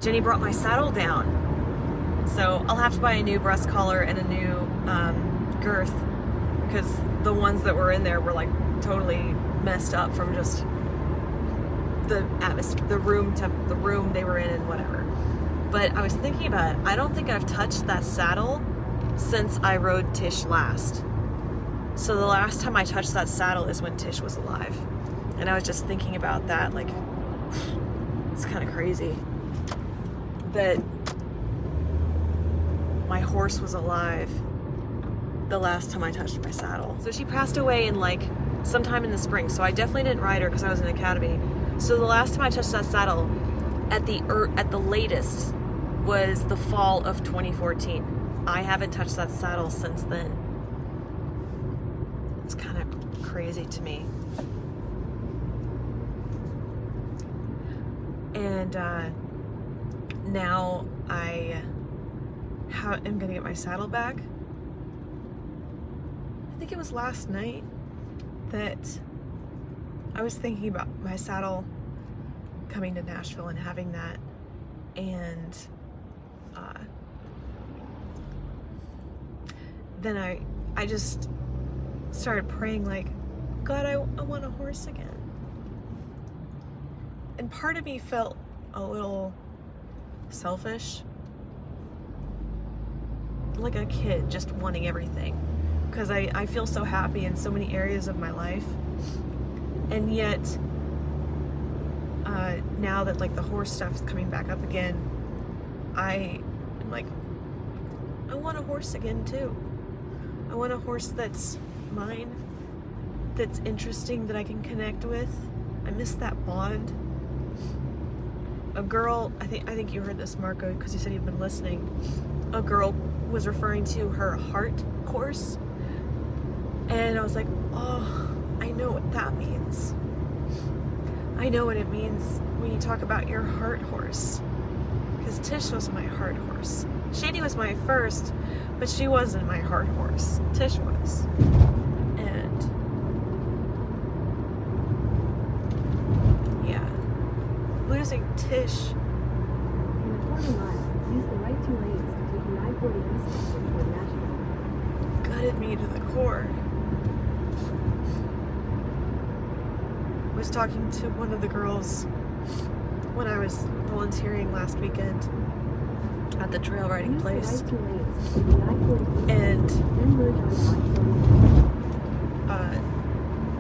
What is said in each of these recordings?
Jenny brought my saddle down. So I'll have to buy a new breast collar and a new girth, because the ones that were in there were like totally messed up from just the atmosphere, the room they were in and whatever. But I was thinking about it. I don't think I've touched that saddle since I rode Tish last. So the last time I touched that saddle is when Tish was alive. And I was just thinking about that, like, it's kind of crazy that my horse was alive the last time I touched my saddle. So she passed away in like sometime in the spring. So I definitely didn't ride her because I was in academy. So the last time I touched that saddle at the latest was the fall of 2014. I haven't touched that saddle since then. It's kind of crazy to me. And now I am gonna get my saddle back. I think it was last night that I was thinking about my saddle coming to Nashville and having that, and then I just started praying, like, God, I want a horse again. And part of me felt a little selfish, like a kid just wanting everything, because I feel so happy in so many areas of my life, and yet now that like the horse stuff is coming back up again, I'm like, I want a horse again too. I want a horse that's mine, that's interesting, that I can connect with. I miss that bond. A girl, I think you heard this, Marco, because you said you've been listening. A girl was referring to her heart horse, and I was like, oh, I know what that means. I know what it means when you talk about your heart horse, because Tish was my heart horse. Shady was my first, but she wasn't my heart horse. Tish was. And yeah, losing Tish. In a quarter mile, use the right 2 lanes to take I-40 east toward Nashville. Gutted me to the core. I was talking to one of the girls when I was volunteering last weekend at the trail riding place, and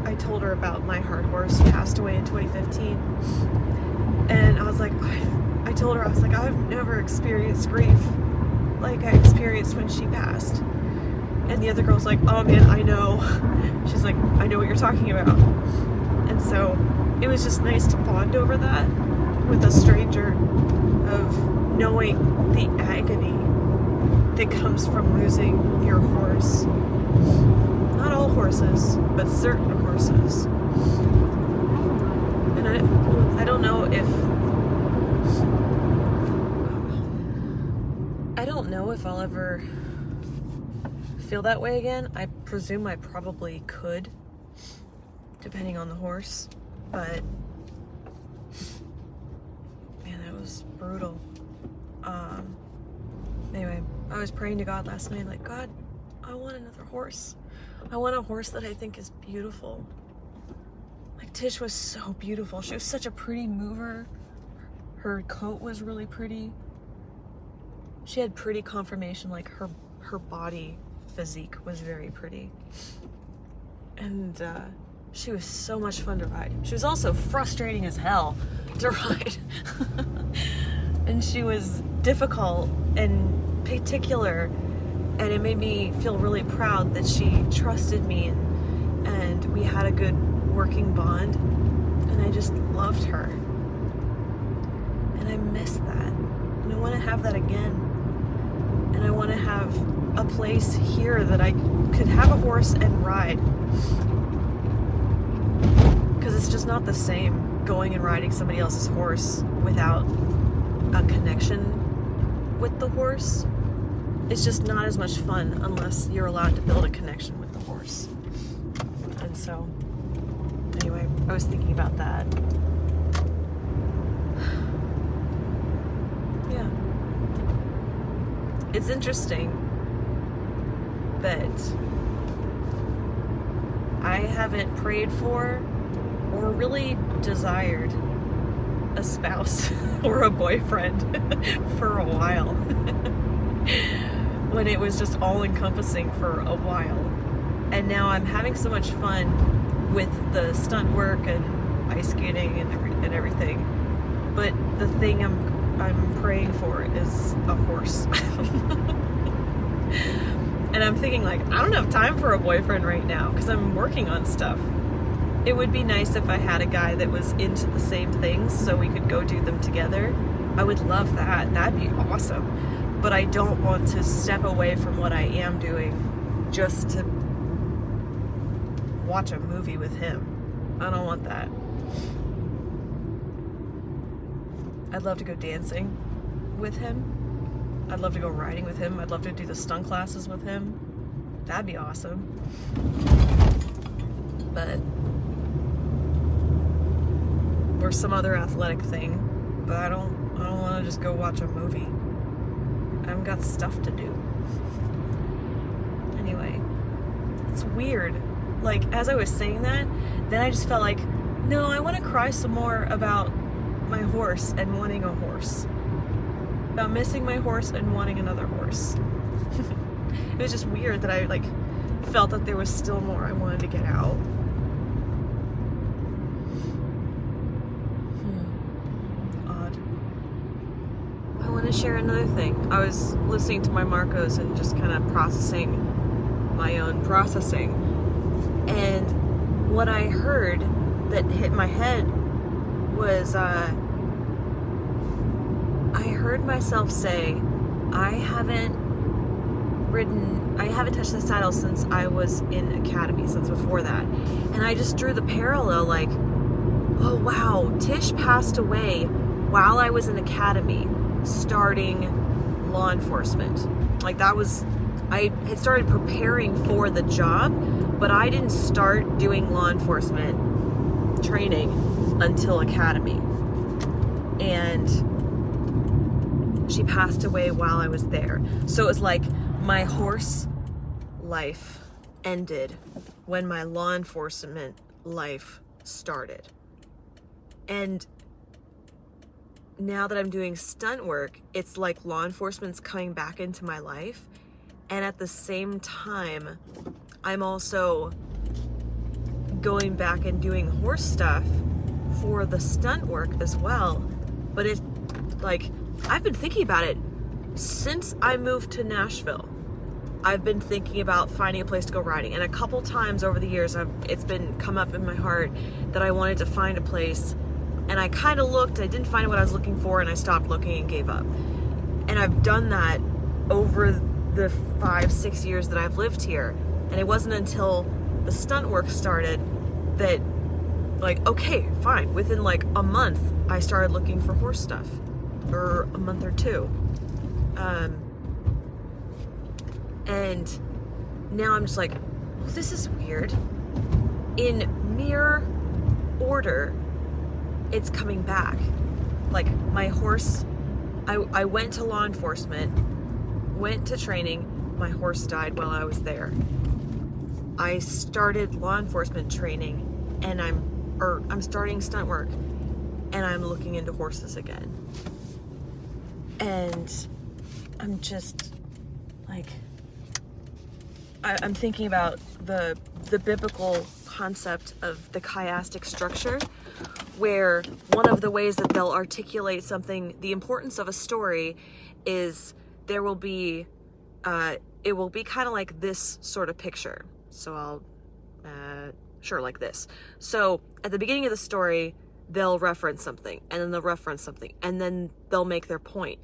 I told her about my heart horse who passed away in 2015, and I was like, I told her, I was like, I've never experienced grief like I experienced when she passed. And the other girl's like, oh man, I know. She's like, I know what you're talking about. And so it was just nice to bond over that with a stranger, of knowing the agony that comes from losing your horse. Not all horses, but certain horses. And I don't know if I'll ever feel that way again. I presume I probably could, depending on the horse, but man, that was brutal. Anyway, I was praying to God last night, like, God, I want another horse. I want a horse that I think is beautiful. Like, Tish was so beautiful. She was such a pretty mover. Her coat was really pretty. She had pretty conformation, like her body physique was very pretty. And she was so much fun to ride. She was also frustrating as hell to ride. And she was difficult and particular, and it made me feel really proud that she trusted me, and we had a good working bond, and I just loved her. And I miss that. And I want to have that again. And I want to have a place here that I could have a horse and ride. Because it's just not the same going and riding somebody else's horse without a connection with the horse. It's just not as much fun unless you're allowed to build a connection with the horse. And so, anyway, I was thinking about that. Yeah. It's interesting that I haven't prayed for or really desired a spouse or a boyfriend for a while. When it was just all encompassing for a while. And now I'm having so much fun with the stunt work and ice skating and everything. But the thing I'm praying for is a horse. And I'm thinking, like, I don't have time for a boyfriend right now because I'm working on stuff. It would be nice if I had a guy that was into the same things so we could go do them together. I would love that. That'd be awesome. But I don't want to step away from what I am doing just to watch a movie with him. I don't want that. I'd love to go dancing with him. I'd love to go riding with him. I'd love to do the stunt classes with him. That'd be awesome. But, or some other athletic thing. But I don't want to just go watch a movie. I've got stuff to do. Anyway, it's weird. Like, as I was saying that, then I just felt like, no, I want to cry some more about my horse and wanting a horse. About missing my horse and wanting another horse. It was just weird that I, like, felt that there was still more I wanted to get out. Odd. I want to share another thing. I was listening to my Marcos and just kind of processing my own processing. And what I heard that hit my head was, I heard myself say, I haven't touched the saddle since I was in academy, since before that. And I just drew the parallel, like, oh wow, Tish passed away while I was in academy, starting law enforcement. Like, that was, I had started preparing for the job, but I didn't start doing law enforcement training until academy. And she passed away while I was there. So it was like my horse life ended when my law enforcement life started. And now that I'm doing stunt work, it's like law enforcement's coming back into my life. And at the same time, I'm also going back and doing horse stuff for the stunt work as well. But it's like, I've been thinking about it since I moved to Nashville. I've been thinking about finding a place to go riding, and a couple times over the years it's been come up in my heart that I wanted to find a place, and I kind of looked, I didn't find what I was looking for, and I stopped looking and gave up. And I've done that over the 5-6 years that I've lived here, and it wasn't until the stunt work started that, like, okay, fine, within like a month I started looking for horse stuff, or a month or two. And now I'm just like, well, this is weird. In mere order, it's coming back. Like, my horse, I went to law enforcement, went to training, my horse died while I was there. I started law enforcement training, and I'm starting stunt work, and I'm looking into horses again. And I'm just like, I'm thinking about the biblical concept of the chiastic structure, where one of the ways that they'll articulate something, the importance of a story, is there will be, it will be kind of like this sort of picture. So sure, like this. So at the beginning of the story, they'll reference something, and then they'll reference something, and then they'll make their point.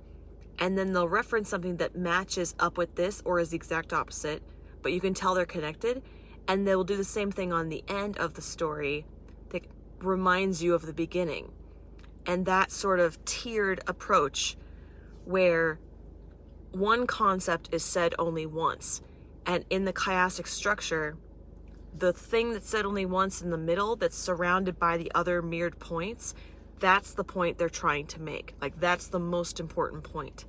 And then they'll reference something that matches up with this or is the exact opposite, but you can tell they're connected. And they will do the same thing on the end of the story that reminds you of the beginning. And that sort of tiered approach where one concept is said only once. And in the chiastic structure, the thing that's said only once in the middle that's surrounded by the other mirrored points, That's the point they're trying to make. Like, that's the most important point.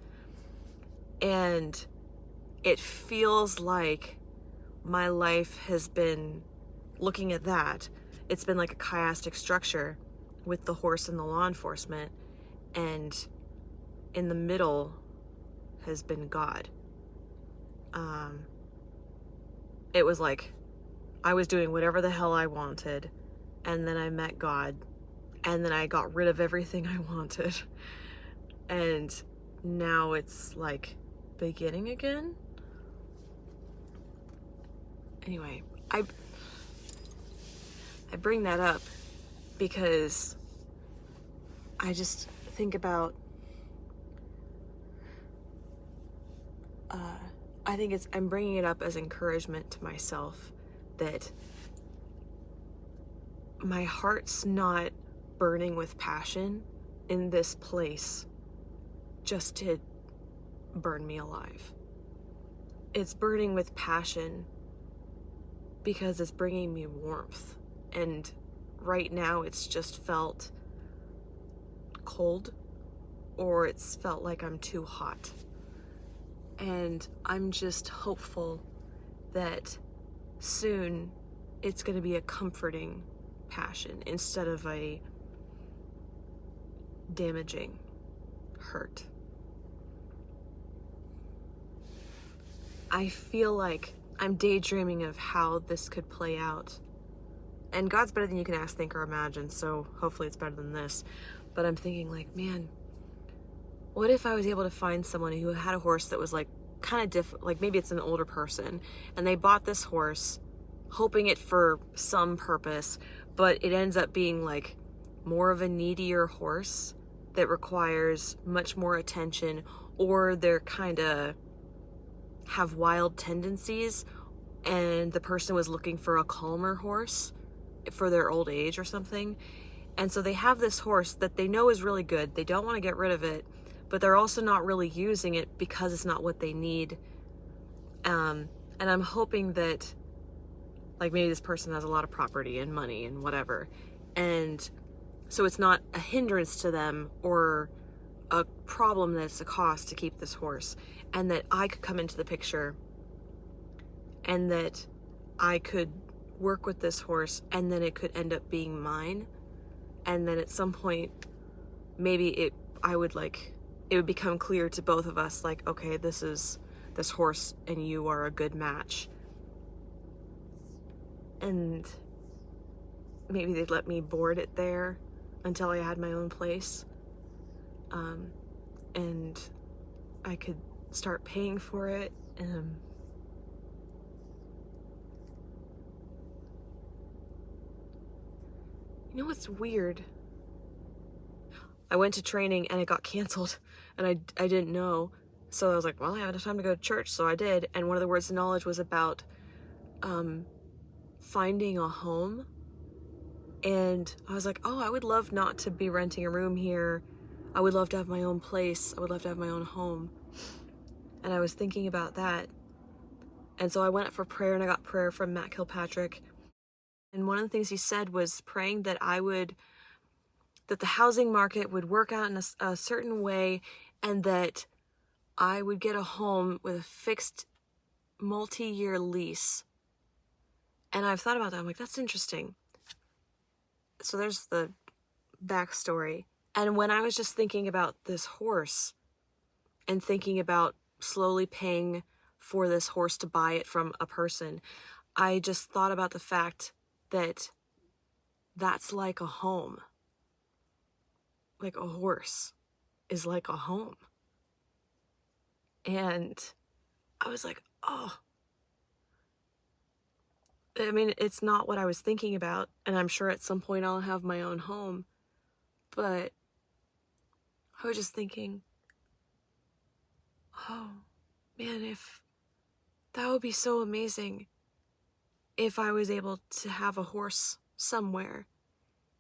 And it feels like my life has been, looking at that, it's been like a chiastic structure with the horse and the law enforcement, and in the middle has been God. It was like I was doing whatever the hell I wanted, and then I met God, and then I got rid of everything I wanted, and now it's like beginning again. Anyway, I bring that up because I just think about, I'm bringing it up as encouragement to myself that my heart's not burning with passion in this place just to burn me alive. It's burning with passion because it's bringing me warmth. And right now it's just felt cold, or it's felt like I'm too hot. And I'm just hopeful that soon it's going to be a comforting passion instead of a damaging hurt. I feel like I'm daydreaming of how this could play out. And God's better than you can ask, think, or imagine, so hopefully it's better than this. But I'm thinking, like, man, what if I was able to find someone who had a horse that was like kind of different, like maybe it's an older person, and they bought this horse hoping it for some purpose, but it ends up being like more of a needier horse that requires much more attention, or they're kind of have wild tendencies, and the person was looking for a calmer horse for their old age or something. And so they have this horse that they know is really good. They don't want to get rid of it, but they're also not really using it because it's not what they need. And I'm hoping that, like, maybe this person has a lot of property and money and whatever, and so it's not a hindrance to them or a problem that it's a cost to keep this horse, and that I could come into the picture and that I could work with this horse, and then it could end up being mine. And then at some point, maybe it would become clear to both of us, like, okay, this horse and you are a good match. And maybe they'd let me board it there until I had my own place. And I could start paying for it. You know what's weird? I went to training and it got canceled, and I didn't know. So I was like, well, I have enough time to go to church, so I did. And one of the words of knowledge was about finding a home. And I was like, oh, I would love not to be renting a room here. I would love to have my own place. I would love to have my own home. And I was thinking about that. And so I went up for prayer, and I got prayer from Matt Kilpatrick. And one of the things he said was praying that that the housing market would work out in a certain way, and that I would get a home with a fixed multi-year lease. And I've thought about that. I'm like, that's interesting. So there's the backstory. And when I was just thinking about this horse and thinking about slowly paying for this horse to buy it from a person, I just thought about the fact that that's like a home. Like a horse is like a home. And I was like, oh. I mean, it's not what I was thinking about, and I'm sure at some point I'll have my own home, but I was just thinking, oh, man, if that would be so amazing if I was able to have a horse somewhere,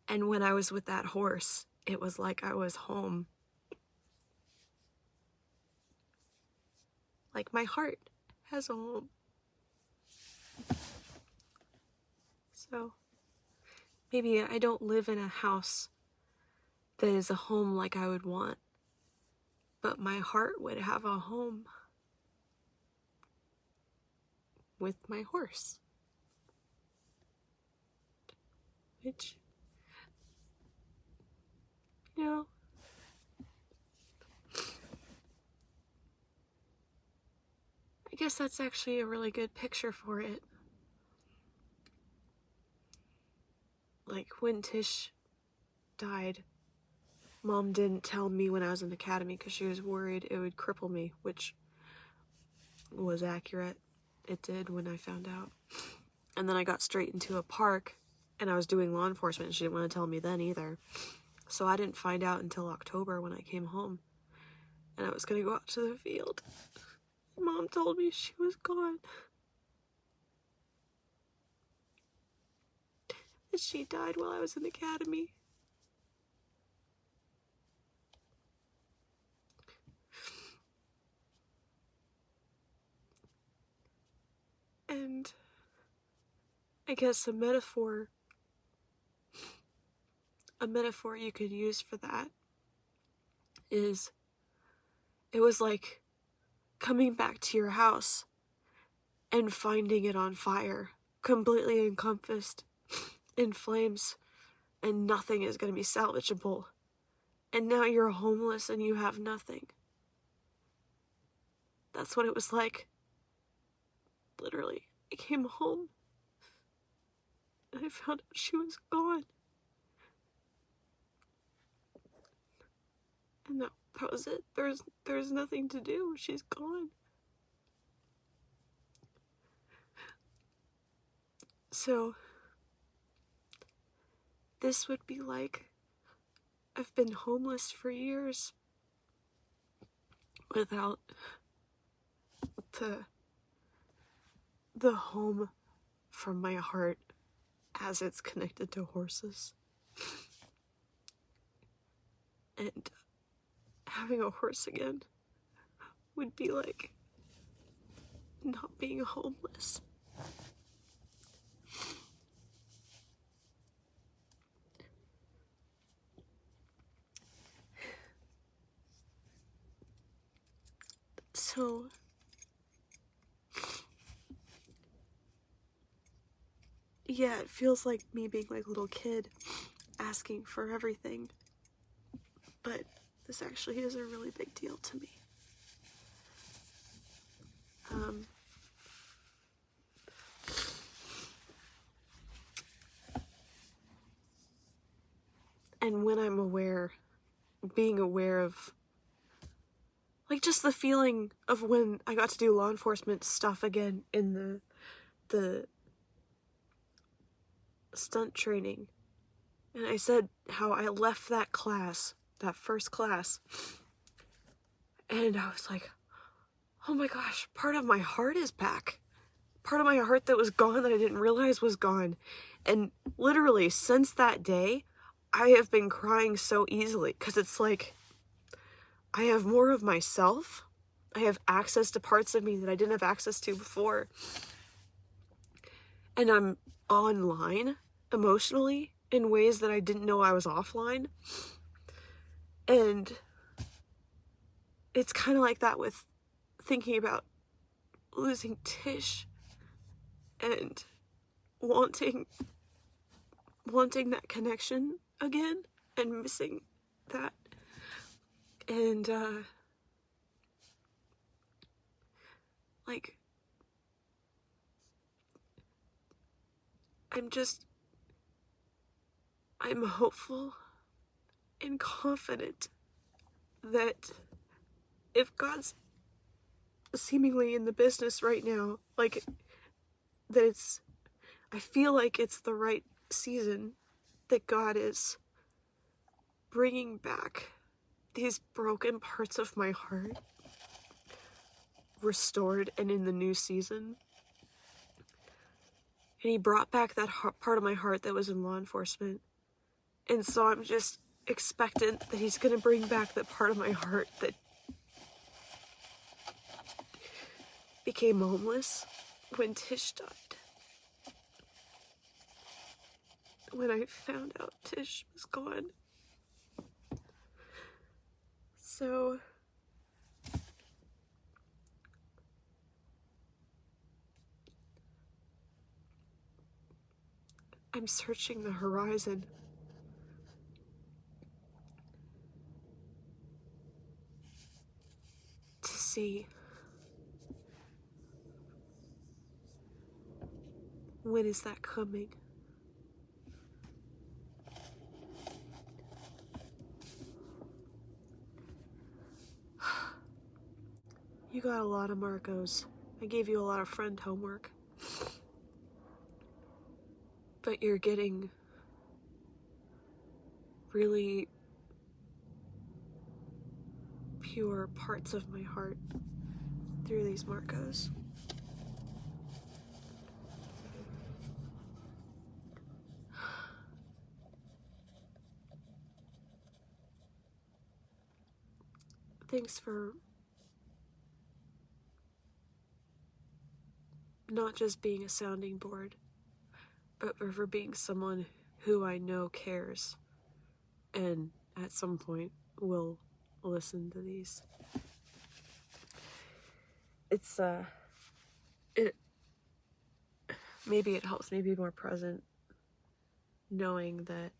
and when I was with that horse, it was like I was home. Like my heart has a home. So maybe I don't live in a house that is a home like I would want, but my heart would have a home with my horse. Which, you know, I guess that's actually a really good picture for it. Like, when Tish died, Mom didn't tell me when I was in the academy because she was worried it would cripple me, which was accurate. It did when I found out. And then I got straight into a park, and I was doing law enforcement, and she didn't want to tell me then either. So I didn't find out until October when I came home. And I was going to go out to the field. Mom told me she was gone. And she died while I was in the academy. And I guess a metaphor you could use for that is, it was like coming back to your house and finding it on fire, completely encompassed in flames, and nothing is going to be salvageable. And now you're homeless and you have nothing. That's what it was like. Literally, I came home and I found out she was gone. And that was it. There's nothing to do. She's gone. So, this would be like, I've been homeless for years without the home from my heart as it's connected to horses. And having a horse again would be like not being homeless. So, yeah, it feels like me being like a little kid asking for everything. But this actually is a really big deal to me. And when I'm being aware of, like, just the feeling of when I got to do law enforcement stuff again in the stunt training. And I said how I left that class, that first class, and I was like, oh my gosh, part of my heart is back. Part of my heart that was gone that I didn't realize was gone. And literally, since that day, I have been crying so easily, because it's like, I have more of myself. I have access to parts of me that I didn't have access to before. And I'm online emotionally in ways that I didn't know I was offline. And it's kind of like that with thinking about losing Tish and wanting that connection again and missing that. And like, I'm hopeful and confident that if God's seemingly in the business right now, like, that I feel like it's the right season, that God is bringing back these broken parts of my heart, restored and in the new season. And he brought back that part of my heart that was in law enforcement. And so I'm just expectant that he's going to bring back that part of my heart that became homeless when Tish died. When I found out Tish was gone. So I'm searching the horizon to see when is that coming. You got a lot of Marcos. I gave you a lot of friend homework. But you're getting really pure parts of my heart through these Marcos. Thanks for not just being a sounding board, but for being someone who I know cares and at some point will listen to these. It's maybe it helps me be more present knowing that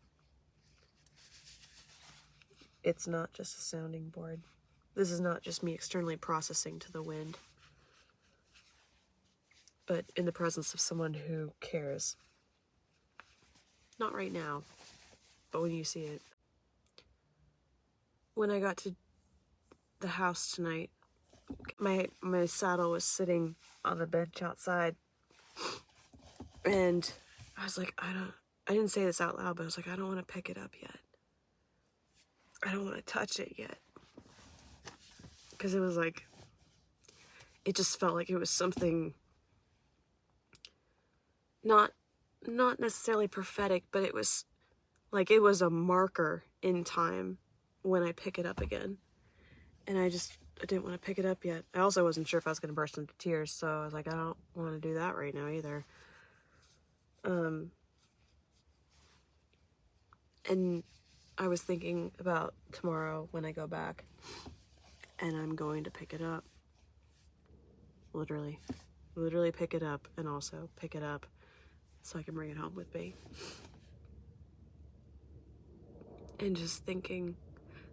it's not just a sounding board. This is not just me externally processing to the wind, but in the presence of someone who cares. Not right now, but when you see it. When I got to the house tonight, my saddle was sitting on the bench outside, and I was like, I didn't say this out loud, but I was like, I don't want to pick it up yet. I don't want to touch it yet. Because it was like, it just felt like it was something not necessarily prophetic, but it was like it was a marker in time when I pick it up again. And I didn't want to pick it up yet. I also wasn't sure if I was going to burst into tears, so I was like, I don't want to do that right now either. And I was thinking about tomorrow when I go back, and I'm going to pick it up. Literally pick it up, and also pick it up so I can bring it home with me. And just thinking,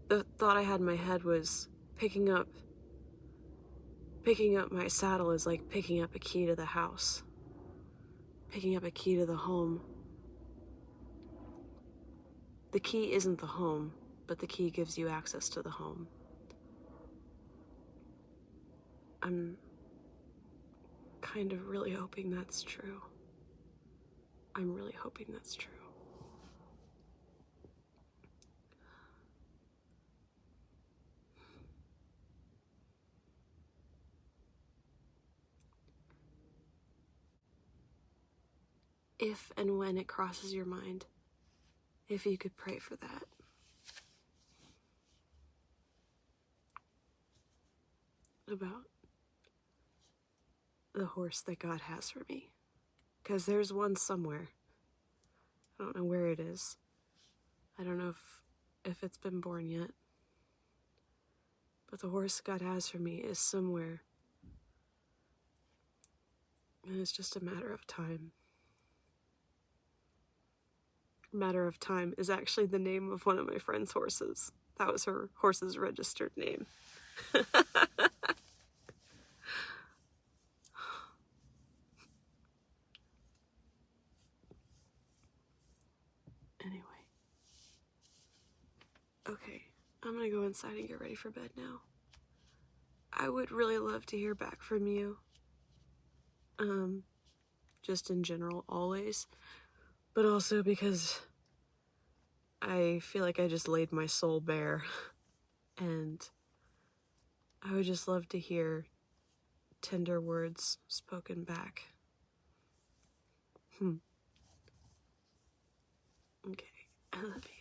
the thought I had in my head was picking up my saddle is like picking up a key to the house, picking up a key to the home. The key isn't the home, but the key gives you access to the home. I'm kind of really hoping that's true. I'm really hoping that's true. If and when it crosses your mind, if you could pray for that. About the horse that God has for me. Because there's one somewhere. I don't know where it is. I don't know if it's been born yet. But the horse God has for me is somewhere. And it's just a matter of time. Matter of Time is actually the name of one of my friend's horses. That was her horse's registered name. Anyway. Okay, I'm gonna go inside and get ready for bed now. I would really love to hear back from you. Just in general, always. But also because I feel like I just laid my soul bare. And I would just love to hear tender words spoken back. Okay, I love you.